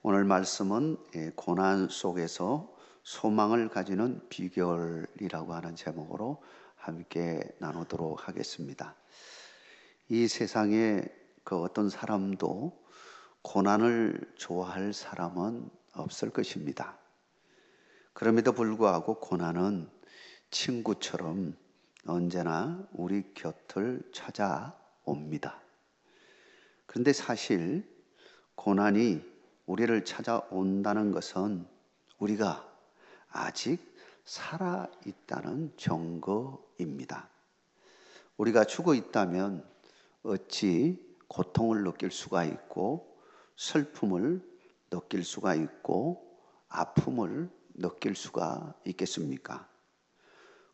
오늘 말씀은 고난 속에서 소망을 가지는 비결이라고 하는 제목으로 함께 나누도록 하겠습니다. 이 세상에 어떤 사람도 고난을 좋아할 사람은 없을 것입니다. 그럼에도 불구하고 고난은 친구처럼 언제나 우리 곁을 찾아옵니다. 그런데 사실 고난이 우리를 찾아온다는 것은 우리가 아직 살아있다는 증거입니다. 우리가 죽어 있다면 어찌 고통을 느낄 수가 있고 슬픔을 느낄 수가 있고 아픔을 느낄 수가 있겠습니까?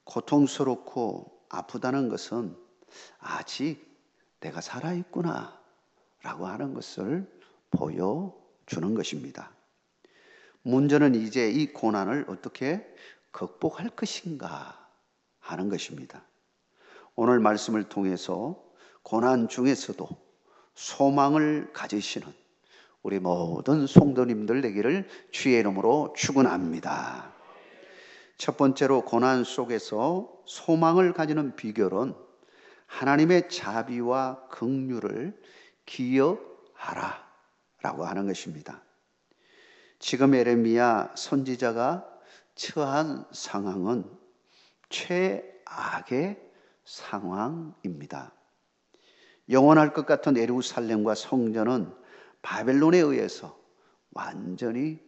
고통스럽고 아프다는 것은 아직 내가 살아있구나 라고 하는 것을 보여주는 것입니다. 문제는 이제 이 고난을 어떻게 극복할 것인가 하는 것입니다. 오늘 말씀을 통해서 고난 중에서도 소망을 가지시는 우리 모든 성도님들 되기를 주의 이름으로 축원합니다. 첫 번째로 고난 속에서 소망을 가지는 비결은 하나님의 자비와 긍휼을 기억하라 라고 하는 것입니다. 지금 예레미야 선지자가 처한 상황은 최악의 상황입니다. 영원할 것 같은 예루살렘과 성전은 바벨론에 의해서 완전히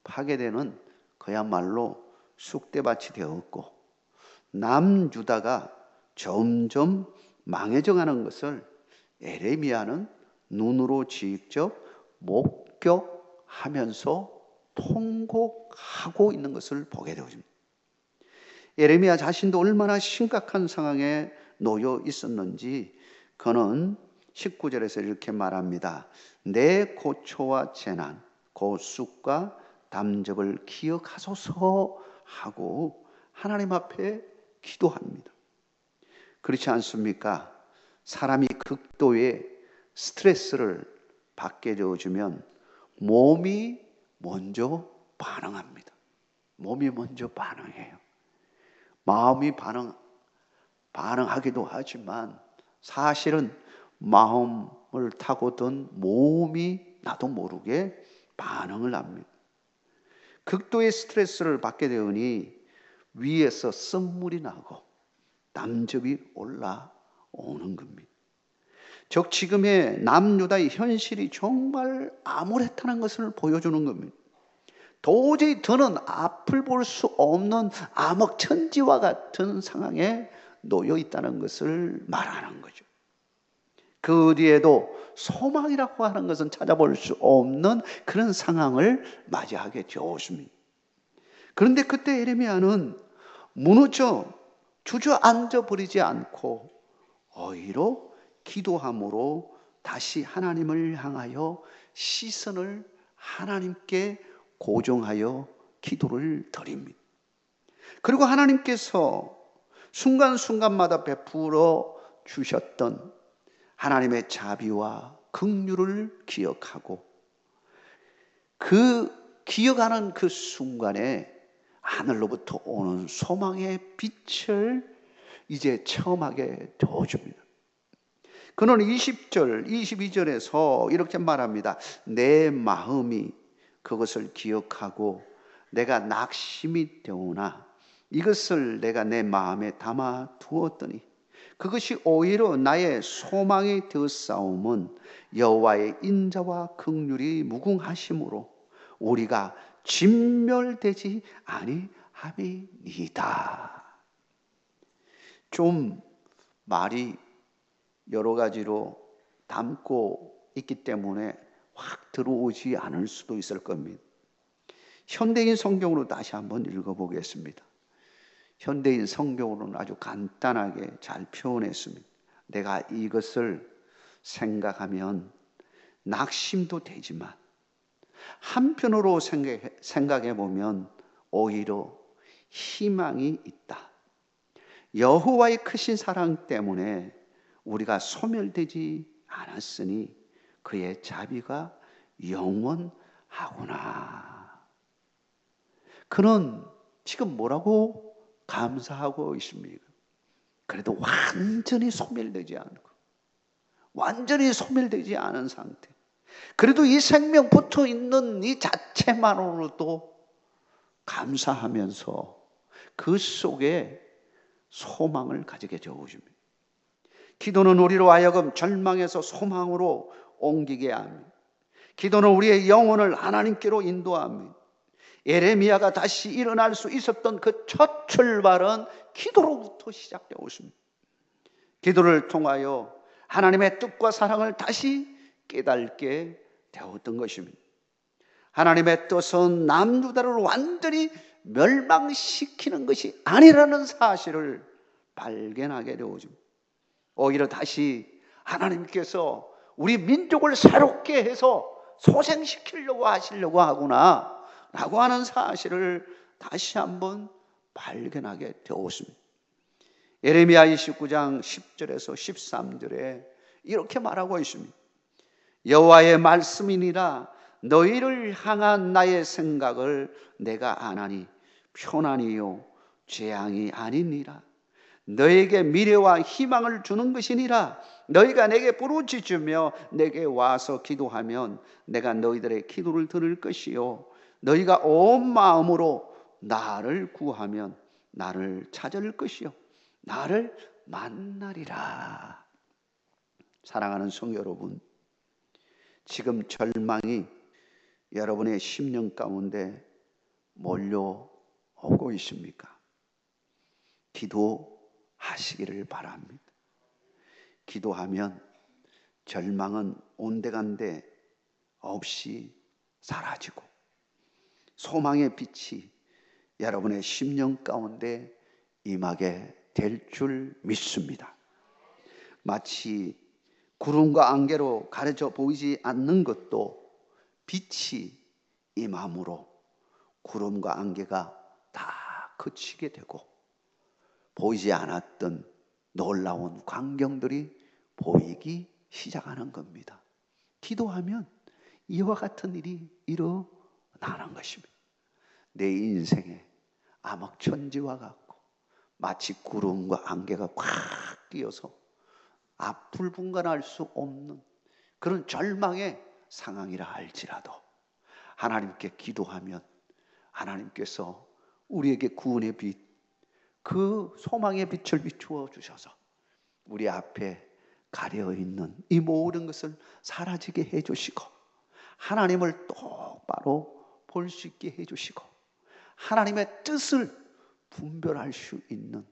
파괴되는 그야말로 쑥대밭이 되었고 남유다가 점점 망해져가는 것을 예레미야는 눈으로 직접 목격하면서 통곡하고 있는 것을 보게 되어집니다. 예레미야 자신도 얼마나 심각한 상황에 놓여 있었는지 그는 19절에서 이렇게 말합니다. 내 고초와 재난, 고쑥과 담적을 기억하소서 하고 하나님 앞에 기도합니다. 그렇지 않습니까? 사람이 극도의 스트레스를 받게 되어주면 몸이 먼저 반응합니다. 몸이 먼저 반응해요. 마음이 반응하기도 하지만 사실은 마음을 타고든 몸이 나도 모르게 반응을 합니다. 극도의 스트레스를 받게 되니 위에서 쓴물이 나고 담즙이 올라오는 겁니다. 즉 지금의 남유다의 현실이 정말 암울했다는 것을 보여주는 겁니다. 도저히 더는 앞을 볼 수 없는 암흑천지와 같은 상황에 놓여 있다는 것을 말하는 거죠. 그 어디에도 소망이라고 하는 것은 찾아볼 수 없는 그런 상황을 맞이하게 되었습니다. 그런데 그때 예레미야는 무너져 주저앉아 버리지 않고 오히려 기도함으로 다시 하나님을 향하여 시선을 하나님께 고정하여 기도를 드립니다. 그리고 하나님께서 순간순간마다 베풀어 주셨던 하나님의 자비와 긍휼을 기억하고 그 기억하는 그 순간에 하늘로부터 오는 소망의 빛을 이제 체험하게 되어줍니다. 그는 20절, 22절에서 이렇게 말합니다. 내 마음이 그것을 기억하고 내가 낙심이 되오나 이것을 내가 내 마음에 담아 두었더니 그것이 오히려 나의 소망이 되었사옴은 여호와의 인자와 긍휼이 무궁하심으로 우리가 진멸되지 아니함이니이다. 좀 말이 여러 가지로 담고 있기 때문에 확 들어오지 않을 수도 있을 겁니다. 현대인 성경으로 다시 한번 읽어보겠습니다. 현대인 성경으로는 아주 간단하게 잘 표현했습니다. 내가 이것을 생각하면 낙심도 되지만 한편으로 생각해 보면 오히려 희망이 있다. 여호와의 크신 사랑 때문에 우리가 소멸되지 않았으니 그의 자비가 영원하도다 하구나. 그는 지금 뭐라고 감사하고 있습니까? 그래도 완전히 소멸되지 않고, 완전히 소멸되지 않은 상태. 그래도 이 생명 붙어 있는 이 자체만으로도 감사하면서 그 속에 소망을 가지게 되어줍니다. 기도는 우리로 하여금 절망에서 소망으로 옮기게 합니다. 기도는 우리의 영혼을 하나님께로 인도합니다. 예레미야가 다시 일어날 수 있었던 그 첫 출발은 기도로부터 시작되었습니다. 기도를 통하여 하나님의 뜻과 사랑을 다시 깨닫게 되었던 것입니다. 하나님의 뜻은 남유다를 완전히 멸망시키는 것이 아니라는 사실을 발견하게 되어집니다. 오히려 다시 하나님께서 우리 민족을 새롭게 해서 소생시키려고 하시려고 하구나 라고 하는 사실을 다시 한번 발견하게 되었습니다. 예레미야 29장 10절에서 13절에 이렇게 말하고 있습니다. 여호와의 말씀이니라 너희를 향한 나의 생각을 내가 아나니 편안이요 재앙이 아니니라. 너에게 미래와 희망을 주는 것이니라. 너희가 내게 부르짖으며 내게 와서 기도하면 내가 너희들의 기도를 들을 것이요 너희가 온 마음으로 나를 구하면 나를 찾을 것이요 나를 만나리라. 사랑하는 성도 여러분, 지금 절망이 여러분의 심령 가운데 몰려오고 있습니까? 기도하시기를 바랍니다. 기도하면 절망은 온데간데 없이 사라지고 소망의 빛이 여러분의 심령 가운데 임하게 될 줄 믿습니다. 마치 구름과 안개로 가려져 보이지 않는 것도 빛이 임함으로 구름과 안개가 다 그치게 되고 보이지 않았던 놀라운 광경들이 보이기 시작하는 겁니다. 기도하면 이와 같은 일이 일어나는 것입니다. 내 인생에 암흑천지와 같고 마치 구름과 안개가 꽉 끼어서 앞을 분간할 수 없는 그런 절망의 상황이라 할지라도 하나님께 기도하면 하나님께서 우리에게 구원의 빛, 그 소망의 빛을 비추어 주셔서 우리 앞에 가려있는 이 모든 것을 사라지게 해주시고 하나님을 똑바로 볼 수 있게 해주시고 하나님의 뜻을 분별할 수 있는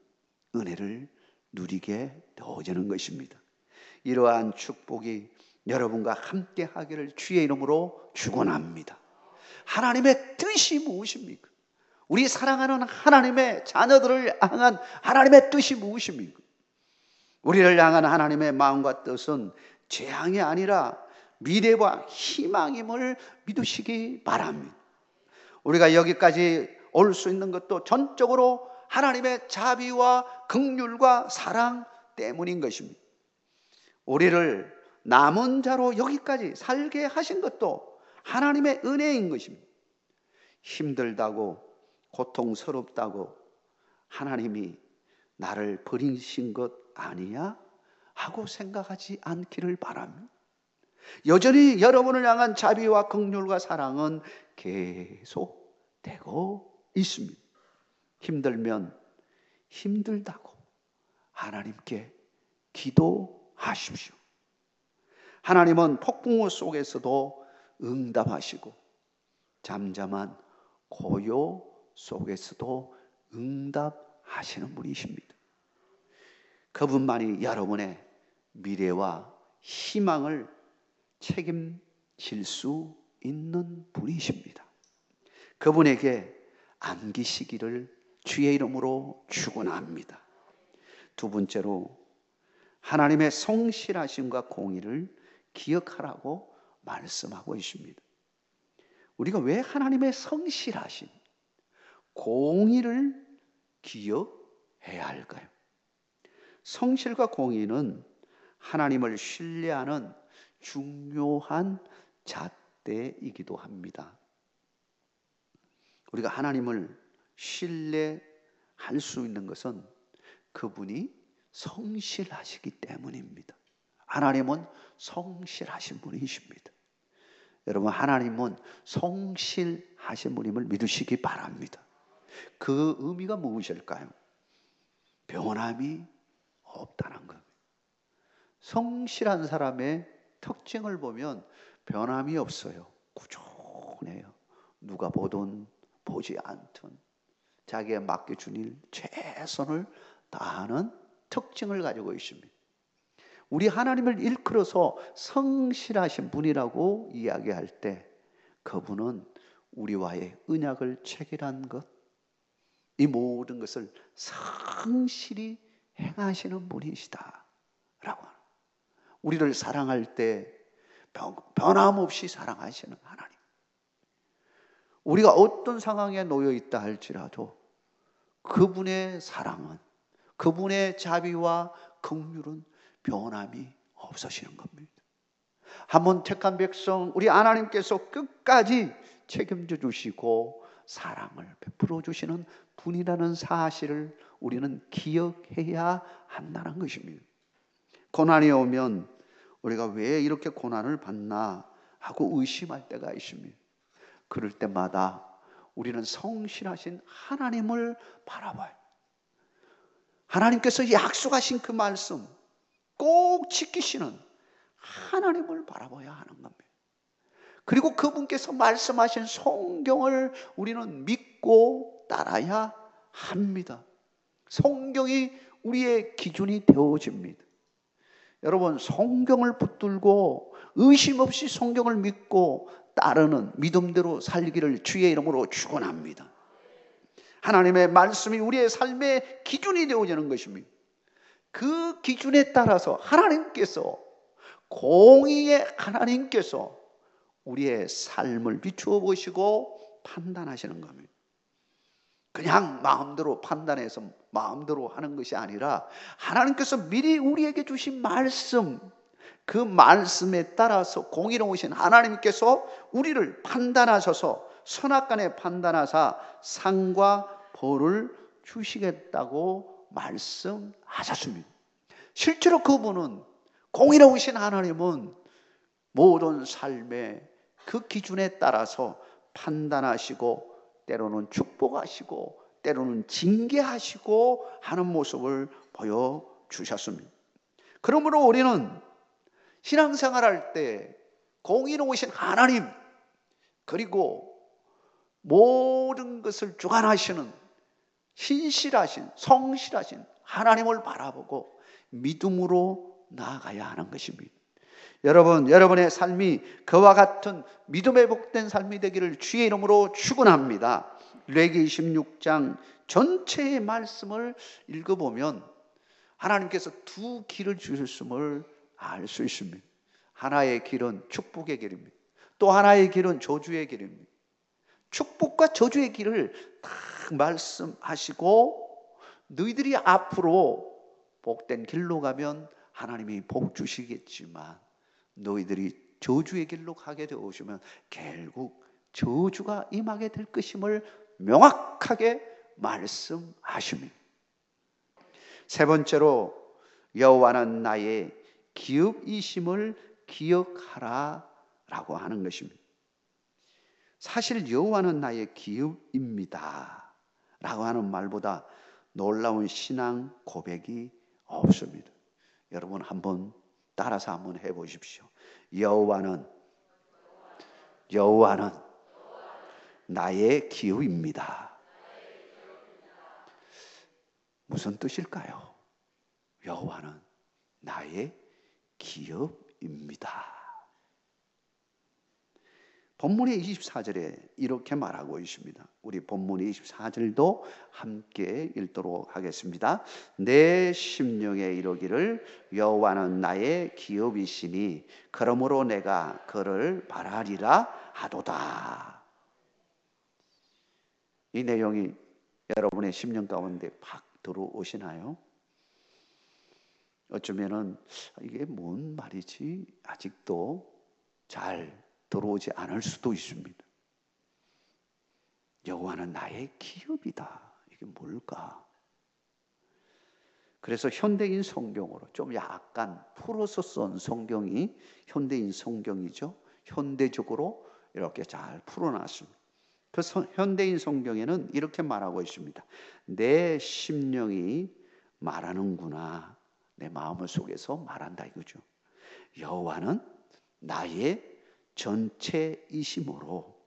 은혜를 누리게 되어지는 것입니다. 이러한 축복이 여러분과 함께 하기를 주의 이름으로 축원합니다. 하나님의 뜻이 무엇입니까? 우리 사랑하는 하나님의 자녀들을 향한 하나님의 뜻이 무엇입니까? 우리를 향한 하나님의 마음과 뜻은 재앙이 아니라 미래와 희망임을 믿으시기 바랍니다. 우리가 여기까지 올 수 있는 것도 전적으로 하나님의 자비와 긍휼과 사랑 때문인 것입니다. 우리를 남은 자로 여기까지 살게 하신 것도 하나님의 은혜인 것입니다. 힘들다고 고통스럽다고 하나님이 나를 버리신 것 아니야? 하고 생각하지 않기를 바랍니다. 여전히 여러분을 향한 자비와 긍휼과 사랑은 계속되고 있습니다. 힘들면 힘들다고 하나님께 기도하십시오. 하나님은 폭풍우 속에서도 응답하시고 잠잠한 고요 속에서도 응답하시는 분이십니다. 그분만이 여러분의 미래와 희망을 책임질 수 있는 분이십니다. 그분에게 안기시기를 주의 이름으로 축원합니다. 두 번째로 하나님의 성실하심과 공의를 기억하라고 말씀하고 있습니다. 우리가 왜 하나님의 성실하심, 공의를 기억해야 할까요? 성실과 공의는 하나님을 신뢰하는 중요한 잣대 때이기도 합니다. 우리가 하나님을 신뢰할 수 있는 것은 그분이 성실하시기 때문입니다. 하나님은 성실하신 분이십니다. 여러분, 하나님은 성실하신 분임을 믿으시기 바랍니다. 그 의미가 무엇일까요? 변함이 없다는 겁니다. 성실한 사람의 특징을 보면 변함이 없어요. 꾸준해요. 누가 보든 보지 않든 자기의 맡겨준 일 최선을 다하는 특징을 가지고 있습니다. 우리 하나님을 일컬어서 성실하신 분이라고 이야기할 때 그분은 우리와의 언약을 체결한 것, 이 모든 것을 성실히 행하시는 분이시다 라고 합니다. 우리를 사랑할 때 변함없이 사랑하시는 하나님, 우리가 어떤 상황에 놓여 있다 할지라도 그분의 사랑은, 그분의 자비와 긍휼은 변함이 없으시는 겁니다. 한번 택한 백성 우리 하나님께서 끝까지 책임져 주시고 사랑을 베풀어 주시는 분이라는 사실을 우리는 기억해야 한다는 것입니다. 고난이 오면 우리가 왜 이렇게 고난을 받나 하고 의심할 때가 있습니다. 그럴 때마다 우리는 성실하신 하나님을 바라봐요. 하나님께서 약속하신 그 말씀 꼭 지키시는 하나님을 바라봐야 하는 겁니다. 그리고 그분께서 말씀하신 성경을 우리는 믿고 따라야 합니다. 성경이 우리의 기준이 되어집니다. 여러분, 성경을 붙들고 의심 없이 성경을 믿고 따르는 믿음대로 살기를 주의 이름으로 축원합니다. 하나님의 말씀이 우리의 삶의 기준이 되어지는 것입니다. 그 기준에 따라서 하나님께서, 공의의 하나님께서 우리의 삶을 비추어 보시고 판단하시는 겁니다. 그냥 마음대로 판단해서 마음대로 하는 것이 아니라 하나님께서 미리 우리에게 주신 말씀, 그 말씀에 따라서 공의로우신 하나님께서 우리를 판단하셔서 선악간에 판단하사 상과 벌을 주시겠다고 말씀하셨습니다. 실제로 그분은, 공의로우신 하나님은 모든 삶의 그 기준에 따라서 판단하시고 때로는 축복하시고 때로는 징계하시고 하는 모습을 보여주셨습니다. 그러므로 우리는 신앙생활할 때 공의로우신 하나님, 그리고 모든 것을 주관하시는 신실하신, 성실하신 하나님을 바라보고 믿음으로 나아가야 하는 것입니다. 여러분, 여러분의 삶이 그와 같은 믿음에 복된 삶이 되기를 주의 이름으로 축원합니다. 레위기 26장 전체의 말씀을 읽어보면 하나님께서 두 길을 주셨음을 알 수 있습니다. 하나의 길은 축복의 길입니다. 또 하나의 길은 저주의 길입니다. 축복과 저주의 길을 다 말씀하시고 너희들이 앞으로 복된 길로 가면 하나님이 복 주시겠지만 너희들이 저주의 길로 가게 되어오시면 결국 저주가 임하게 될 것임을 명확하게 말씀하십니다. 세 번째로 여호와는 나의 기업이심을 기억하라 라고 하는 것입니다. 사실 여호와는 나의 기업입니다 라고 하는 말보다 놀라운 신앙 고백이 없습니다. 여러분 한번 따라서 한번 해보십시오. 여호와는 나의 기업입니다. 무슨 뜻일까요? 여호와는 나의 기업입니다. 본문의 24절에 이렇게 말하고 있습니다. 우리 본문의 24절도 함께 읽도록 하겠습니다. 내 심령에 이르기를 여호와는 나의 기업이시니 그러므로 내가 그를 바라리라 하도다. 이 내용이 여러분의 심령 가운데 팍 들어오시나요? 어쩌면은 이게 뭔 말이지? 아직도 잘 들어오지 않을 수도 있습니다. 여호와는 나의 기업이다. 이게 뭘까? 그래서 현대인 성경으로 좀 약간 풀어서 쓴 성경이 현대인 성경이죠. 현대적으로 이렇게 잘 풀어놨습니다. 그 현대인 성경에는 이렇게 말하고 있습니다. 내 심령이 말하는구나. 내 마음 속에서 말한다 이거죠. 여호와는 나의 전체이심으로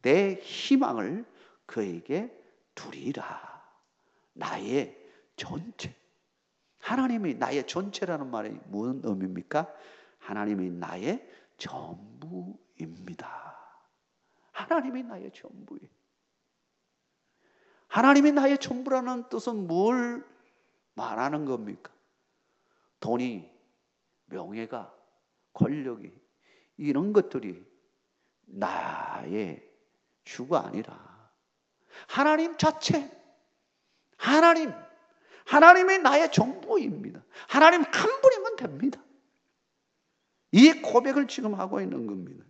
내 희망을 그에게 두리라. 나의 전체. 하나님이 나의 전체라는 말이 무슨 의미입니까? 하나님이 나의 전부입니다. 하나님이 나의 전부예요. 하나님이 나의 전부라는 뜻은 뭘 말하는 겁니까? 돈이, 명예가, 권력이 이런 것들이 나의 주가 아니라 하나님 자체, 하나님이 나의 전부입니다. 하나님 한 분이면 됩니다. 이 고백을 지금 하고 있는 겁니다.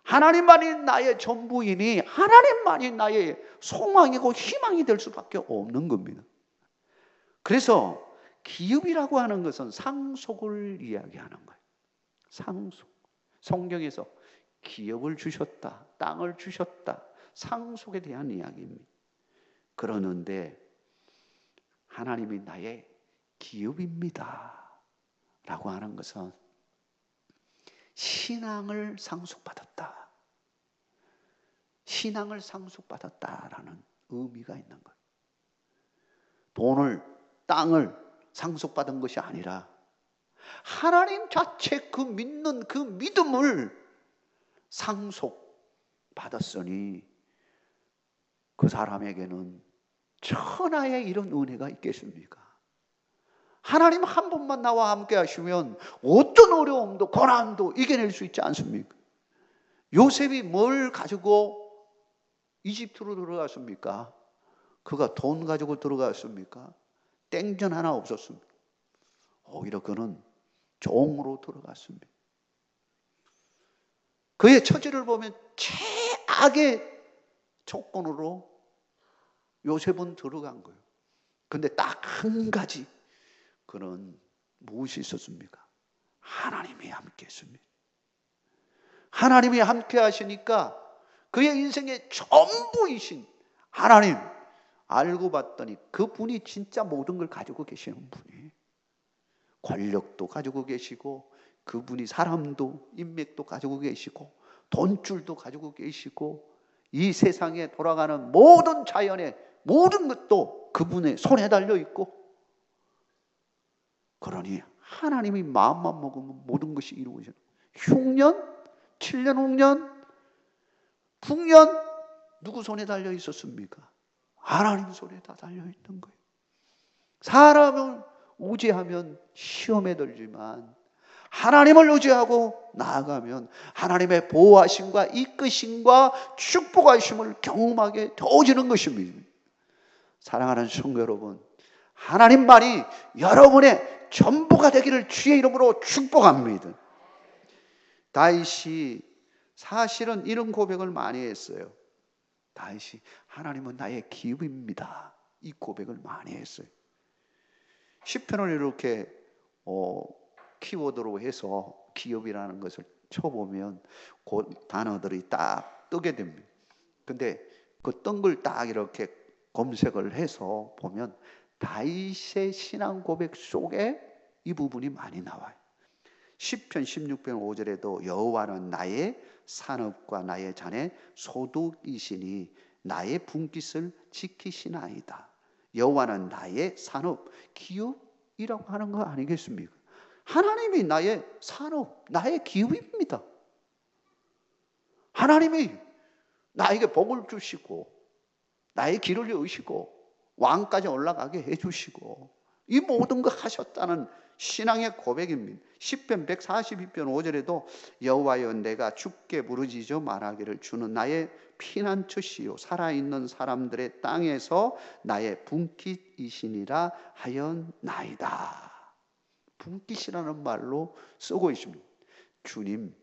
하나님만이 나의 전부이니 하나님만이 나의 소망이고 희망이 될 수밖에 없는 겁니다. 그래서 기업이라고 하는 것은 상속을 이야기하는 거예요. 상속. 성경에서 기업을 주셨다, 땅을 주셨다, 상속에 대한 이야기입니다. 그러는데 하나님이 나의 기업입니다 라고 하는 것은 신앙을 상속받았다. 신앙을 상속받았다라는 의미가 있는 거예요. 돈을, 땅을 상속받은 것이 아니라 하나님 자체 그 믿는 그 믿음을 상속받았으니 그 사람에게는 천하의 이런 은혜가 있겠습니까? 하나님 한 분만 나와 함께 하시면 어떤 어려움도 고난도 이겨낼 수 있지 않습니까? 요셉이 뭘 가지고 이집트로 들어갔습니까? 그가 돈 가지고 들어갔습니까? 땡전 하나 없었습니다. 오히려 그는 종으로 들어갔습니다. 그의 처지를 보면 최악의 조건으로 요셉은 들어간 거예요. 근데 딱 한 가지 그는 무엇이 있었습니까? 하나님이 함께 했습니다. 하나님이 함께 하시니까 그의 인생의 전부이신 하나님 알고 봤더니 그분이 진짜 모든 걸 가지고 계시는 분이에요. 권력도 가지고 계시고 그분이 사람도 인맥도 가지고 계시고 돈줄도 가지고 계시고 이 세상에 돌아가는 모든 자연의 모든 것도 그분의 손에 달려 있고 그러니 하나님이 마음만 먹으면 모든 것이 이루어져요. 흉년, 7년, 6년, 풍년 누구 손에 달려 있었습니까? 하나님 손에 다 달려 있는 거예요. 사람을 의지하면 시험에 들지만 하나님을 의지하고 나아가면 하나님의 보호하심과 이끄심과 축복하심을 경험하게 되어지는 것입니다. 사랑하는 성도 여러분, 하나님만이 여러분의 전부가 되기를 주의 이름으로 축복합니다. 다윗이 사실은 이런 고백을 많이 했어요. 다윗이 하나님은 나의 기업입니다. 이 고백을 많이 했어요. 시편을 이렇게 키워드로 해서 기업이라는 것을 쳐보면 그 단어들이 딱 뜨게 됩니다. 근데 그 뜬 걸 딱 이렇게 검색을 해서 보면 다윗의 신앙 고백 속에 이 부분이 많이 나와요. 시편 16편 5절에도 여호와는 나의 산업과 나의 잔의 소득이시니 나의 분깃을 지키시나이다. 여호와는 나의 산업, 기업이라고 하는 거 아니겠습니까? 하나님이 나의 산업, 나의 기업입니다. 하나님이 나에게 복을 주시고 나의 길을 여시고 왕까지 올라가게 해주시고 이 모든 거 하셨다는 신앙의 고백입니다. 시편 142편 5절에도 여호와여 내가 주께 부르짖어 말하기를 주는 나의 피난처시요 살아있는 사람들의 땅에서 나의 분깃이시니라 하였나이다. 분깃이라는 말로 쓰고 있습니다. 주님,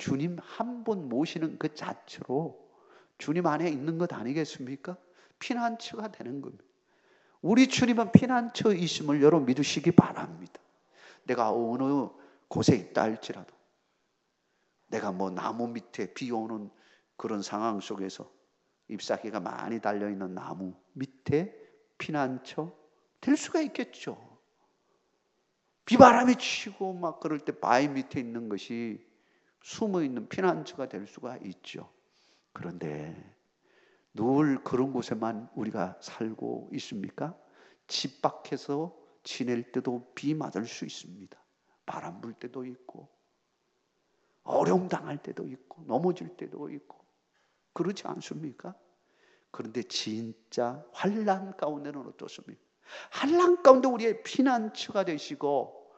주님 한 분 모시는 그 자체로 주님 안에 있는 것 아니겠습니까? 피난처가 되는 겁니다. 우리 주님은 피난처이심을 여러분 믿으시기 바랍니다. 내가 어느 곳에 있다 할지라도, 내가 뭐 나무 밑에 비 오는 그런 상황 속에서 잎사귀가 많이 달려있는 나무 밑에 피난처 될 수가 있겠죠. 비바람이 치고 막 그럴 때 바위 밑에 있는 것이 숨어있는 피난처가 될 수가 있죠. 그런데 늘 그런 곳에만 우리가 살고 있습니까? 집 밖에서 지낼 때도 비 맞을 수 있습니다. 바람 불 때도 있고, 어려움 당할 때도 있고, 넘어질 때도 있고, 그렇지 않습니까? 그런데 진짜 환난 가운데는 어떻습니까? 환난 가운데 우리의 피난처가 되시고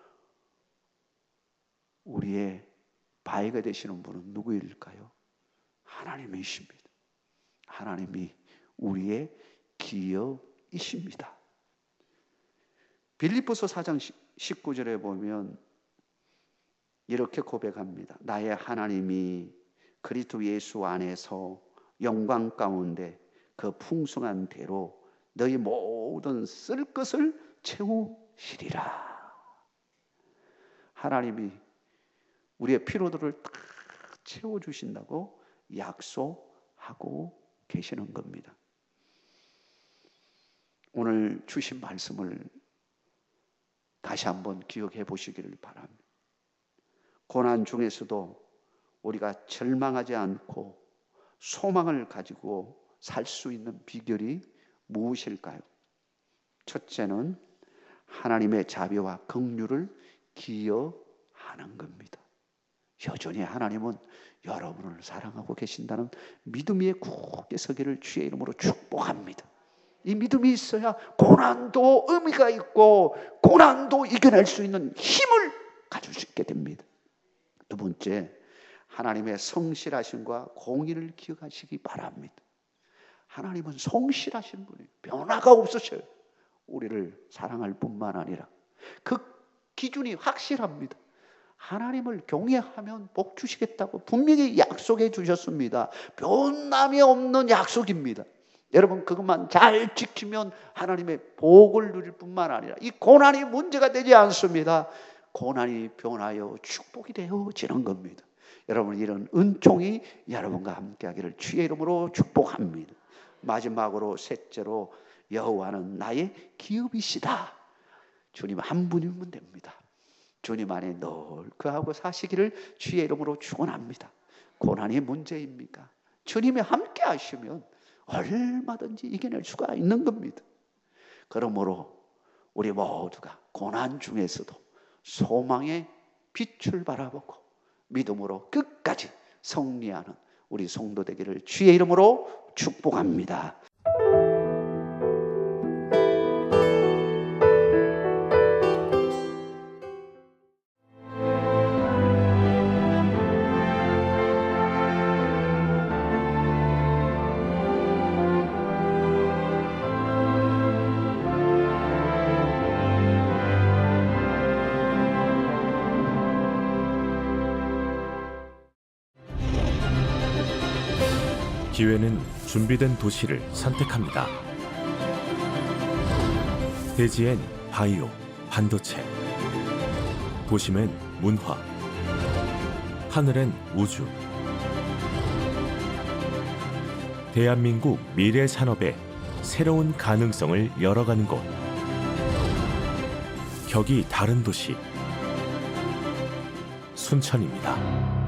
우리의 바위가 되시는 분은 누구일까요? 하나님이십니다. 하나님이 우리의 기업이십니다. 빌립보서 4장 19절에 보면 이렇게 고백합니다. 나의 하나님이 그리스도 예수 안에서 영광 가운데 그 풍성한 대로 너희 모든 쓸 것을 채우시리라. 하나님이 우리의 피로들을 다 채워주신다고 약속하고 계시는 겁니다. 오늘 주신 말씀을 다시 한번 기억해 보시기를 바랍니다. 고난 중에서도 우리가 절망하지 않고 소망을 가지고 살 수 있는 비결이 무엇일까요? 첫째는 하나님의 자비와 긍휼을 기여하는 겁니다. 여전히 하나님은 여러분을 사랑하고 계신다는 믿음이 굳게 서기를 주의 이름으로 축복합니다. 이 믿음이 있어야 고난도 의미가 있고 고난도 이겨낼 수 있는 힘을 가질 수 있게 됩니다. 두 번째, 하나님의 성실하심과 공의를 기억하시기 바랍니다. 하나님은 성실하신 분이에요. 변화가 없으셔요. 우리를 사랑할 뿐만 아니라 그 기준이 확실합니다. 하나님을 경외하면 복 주시겠다고 분명히 약속해 주셨습니다. 변함이 없는 약속입니다. 여러분 그것만 잘 지키면 하나님의 복을 누릴 뿐만 아니라 이 고난이 문제가 되지 않습니다. 고난이 변하여 축복이 되어지는 겁니다. 여러분 이런 은총이 여러분과 함께하기를 주의 이름으로 축복합니다. 마지막으로 셋째로 여호와는 나의 기업이시다. 주님 한 분이면 됩니다. 주님 안에 늘 그하고 사시기를 주의 이름으로 축원합니다. 고난이 문제입니까? 주님이 함께 하시면 얼마든지 이겨낼 수가 있는 겁니다. 그러므로 우리 모두가 고난 중에서도 소망의 빛을 바라보고 믿음으로 끝까지 승리하는 우리 성도 되기를 주의 이름으로 축복합니다. 기회는 준비된 도시를 선택합니다. 대지엔 바이오, 반도체, 도심엔 문화, 하늘엔 우주. 대한민국 미래 산업의 새로운 가능성을 열어가는 곳. 격이 다른 도시, 순천입니다.